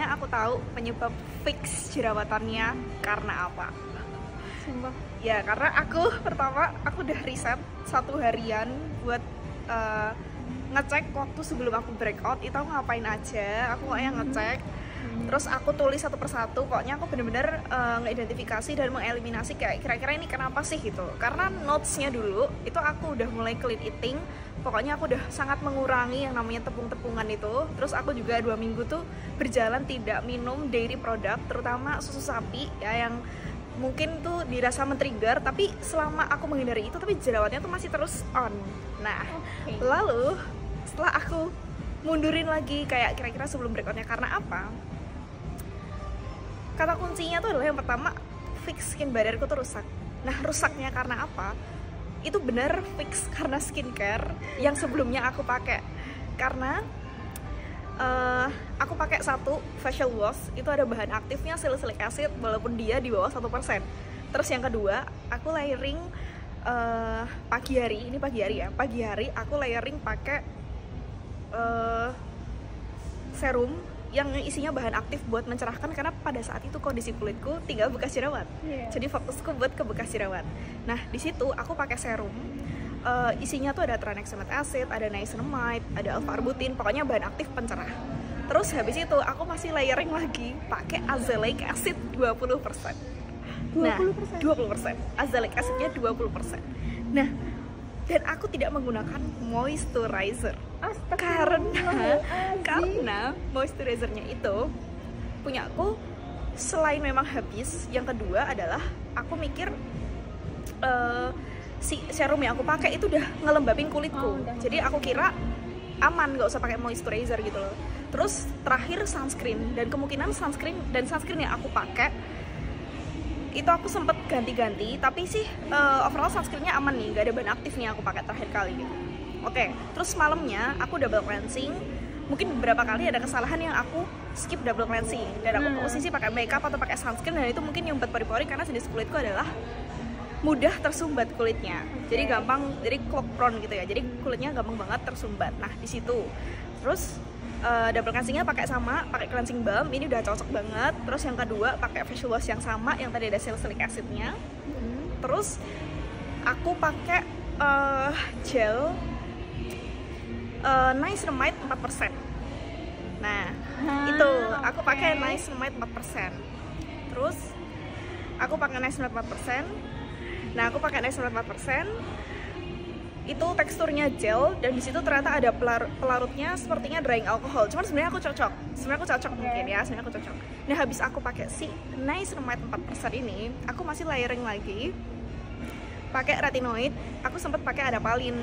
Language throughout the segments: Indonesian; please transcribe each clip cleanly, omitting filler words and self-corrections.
akhirnya aku tahu penyebab fix jerawatannya karena apa. Sumpah. Ya karena aku udah riset 1 harian buat ngecek waktu sebelum aku breakout itu aku ngapain aja. Aku kayak ngecek, terus aku tulis satu persatu. Pokoknya aku bener-bener ngeidentifikasi dan mengeliminasi kayak kira-kira ini kenapa sih gitu. Karena notesnya dulu itu aku udah mulai clean eating. Pokoknya aku udah sangat mengurangi yang namanya tepung-tepungan itu. Terus aku juga 2 minggu tuh berjalan tidak minum dairy product, terutama susu sapi ya, yang mungkin tuh dirasa men-trigger, tapi selama aku menghindari itu tapi jerawatnya tuh masih terus on. Nah, lalu setelah aku mundurin lagi kayak kira-kira sebelum breakoutnya karena apa? Kata kuncinya tuh adalah yang pertama, fix skin barrierku tuh rusak. Nah, rusaknya karena apa? Itu benar fix karena skincare yang sebelumnya aku pakai. Karena aku pakai satu facial wash itu ada bahan aktifnya salicylic acid walaupun dia di bawah 1%. Terus yang kedua, aku layering pagi hari aku layering pakai serum yang isinya bahan aktif buat mencerahkan, karena pada saat itu kondisi kulitku tinggal bekas jerawat. Jadi fokusku buat ke bekas jerawat. Nah, di situ aku pakai serum. Isinya tuh ada tranexamic acid, ada niacinamide, ada alpha-arbutin, pokoknya bahan aktif pencerah. Terus habis itu aku masih layering lagi pakai azelaic acid 20%. Nah, 20%. Azelaic acidnya 20%. Nah, dan aku tidak menggunakan moisturizer. Karena moisturizernya itu punya aku selain memang habis, yang kedua adalah aku mikir si serum yang aku pakai itu udah ngelembabin kulitku. Jadi aku kira aman, nggak usah pakai moisturizer gitu loh. Terus terakhir sunscreen, dan kemungkinan sunscreen yang aku pakai itu aku sempet ganti-ganti, tapi sih overall sunscreennya aman nih, nggak ada bahan aktifnya aku pakai terakhir kali gitu. Oke, terus malamnya aku double cleansing. Mungkin beberapa kali ada kesalahan yang aku skip double cleansing dan aku posisi pakai makeup atau pakai sunscreen, dan itu mungkin nyumpet pori-pori karena jenis kulitku adalah mudah tersumbat kulitnya. Jadi gampang, jadi clog prone gitu ya. Jadi kulitnya gampang banget tersumbat. Nah, di situ. Terus double cleansingnya pakai cleansing balm, ini udah cocok banget. Terus yang kedua pakai facial wash yang sama, yang tadi ada salicylic acidnya. Terus aku pakai gel niacinamide 4%. Nah, itu aku pakai niacinamide 4%. Terus aku pakai niacinamide 4%. Nah, aku pakai niacinamide 4%. Itu teksturnya gel, dan di situ ternyata ada pelarutnya sepertinya drying alcohol. Cuman sebenarnya aku cocok. Mungkin ya, sebenarnya aku cocok. Nah, habis aku pakai si niacinamide 4% ini, aku masih layering lagi pakai retinoid. Aku sempat pakai adapalin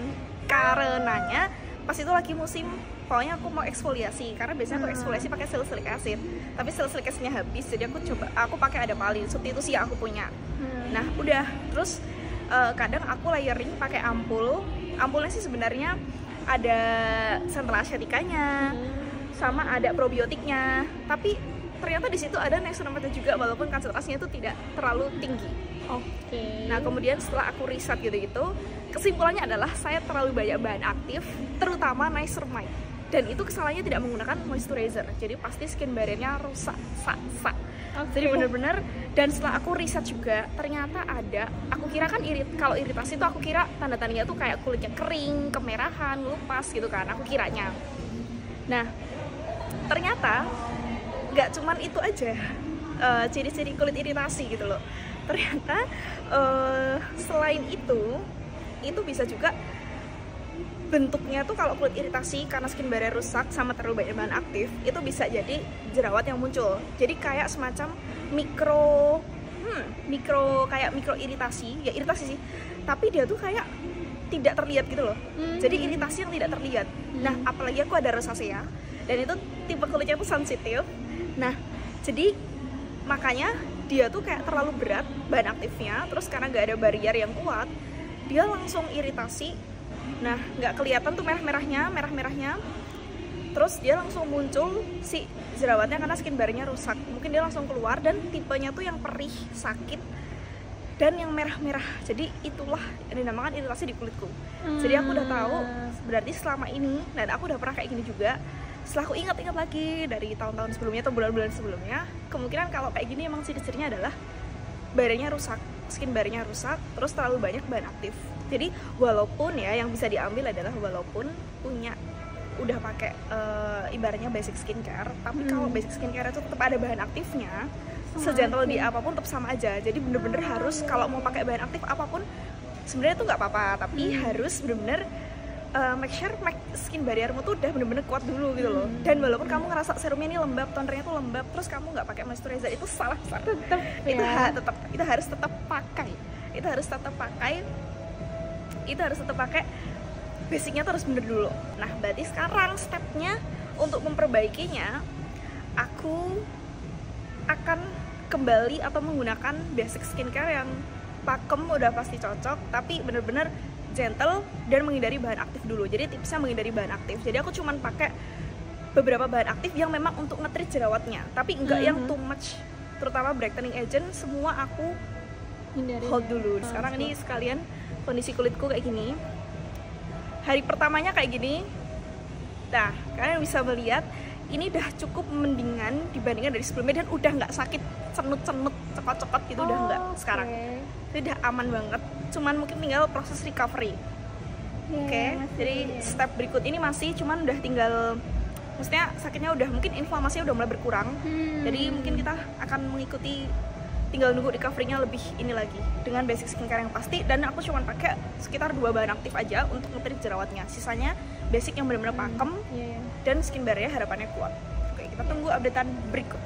karenanya pas itu lagi musim, pokoknya aku mau eksfoliasi, karena biasanya aku eksfoliasi pakai salicylic acid, tapi salicylic acidnya habis, jadi aku pakai adapalin, substitusi yang aku punya. Nah, udah. Terus kadang aku layering pakai ampulnya sih sebenarnya ada central aceticanya sama ada probiotiknya, tapi ternyata di situ ada niacinamide juga walaupun konsentrasinya itu tidak terlalu tinggi. Nah, kemudian setelah aku riset gitu-gitu, kesimpulannya adalah saya terlalu banyak bahan aktif, terutama niacinamide. Dan itu kesalahannya tidak menggunakan moisturizer. Jadi pasti skin barriernya rusak. Jadi bener-bener, dan setelah aku riset juga, ternyata ada, aku kira kan kalau iritasi itu aku kira tanda-tandanya tuh kayak kulitnya kering, kemerahan, lupas gitu kan, aku kiranya. Nah, ternyata nggak cuman itu aja ciri-ciri kulit iritasi gitu loh. Ternyata selain itu bisa juga bentuknya tuh kalau kulit iritasi karena skin barrier rusak sama terlalu banyak bahan aktif, itu bisa jadi jerawat yang muncul. Jadi kayak semacam mikro iritasi, ya iritasi sih, tapi dia tuh kayak tidak terlihat gitu loh. Jadi iritasi yang tidak terlihat. Nah, apalagi aku ada rosacea dan itu tipe kulitnya tuh sensitif. Nah, jadi makanya dia tuh kayak terlalu berat bahan aktifnya, terus karena nggak ada barrier yang kuat, dia langsung iritasi. Nah, nggak kelihatan tuh merah-merahnya, terus dia langsung muncul si jerawatnya karena skin barriernya rusak. Mungkin dia langsung keluar, dan tipenya tuh yang perih, sakit, dan yang merah-merah. Jadi itulah yang dinamakan iritasi di kulitku. Jadi aku udah tahu berarti selama ini, dan aku udah pernah kayak gini juga, setelah aku ingat-ingat lagi dari tahun-tahun sebelumnya atau bulan-bulan sebelumnya, kemungkinan kalau kayak gini emang ciri-cirinya adalah barrier-nya rusak, skin barrier-nya rusak, terus terlalu banyak bahan aktif. Jadi walaupun ya yang bisa diambil adalah walaupun udah pakai ibaratnya basic skincare, tapi kalau basic skincare itu tetap ada bahan aktifnya, segentle di apapun tetap sama aja. Jadi bener-bener harus kalau mau pakai bahan aktif apapun sebenarnya tuh nggak apa-apa, tapi harus bener-bener make sure skin barriermu tuh udah bener-bener kuat dulu gitu loh. Dan walaupun kamu ngerasa serumnya ini lembab, tonernya tuh lembab, terus kamu nggak pakai moisturizer, itu salah besar. Itu harus tetap pakai. Itu harus tetap pakai. Basicnya tuh harus bener dulu. Nah, berarti sekarang stepnya untuk memperbaikinya, aku akan kembali atau menggunakan basic skincare yang pakem udah pasti cocok, tapi bener-bener gentle dan menghindari bahan aktif dulu. Jadi tipsnya menghindari bahan aktif. Jadi aku cuman pakai beberapa bahan aktif yang memang untuk nge-treat jerawatnya, tapi enggak yang too much. Terutama brightening agent semua aku hold dulu. Sekarang ini sekalian kondisi kulitku kayak gini. Hari pertamanya kayak gini. Nah, kalian bisa melihat ini udah cukup mendingan dibandingkan dari sebelumnya, dan udah nggak sakit cenut-cenut, cokot-cokot gitu, udah nggak sekarang. Itu udah aman banget. Cuman mungkin tinggal proses recovery. Jadi step berikut ini masih cuman udah tinggal, maksudnya sakitnya udah mungkin inflamasinya udah mulai berkurang. Jadi mungkin kita akan mengikuti, tinggal nunggu recovery-nya lebih ini lagi dengan basic skincare yang pasti. Dan aku cuman pakai sekitar 2 bahan aktif aja untuk nge-treat jerawatnya. Sisanya basic yang benar-benar pakem dan skin barrier harapannya kuat. Oke, kita tunggu updatean berikut.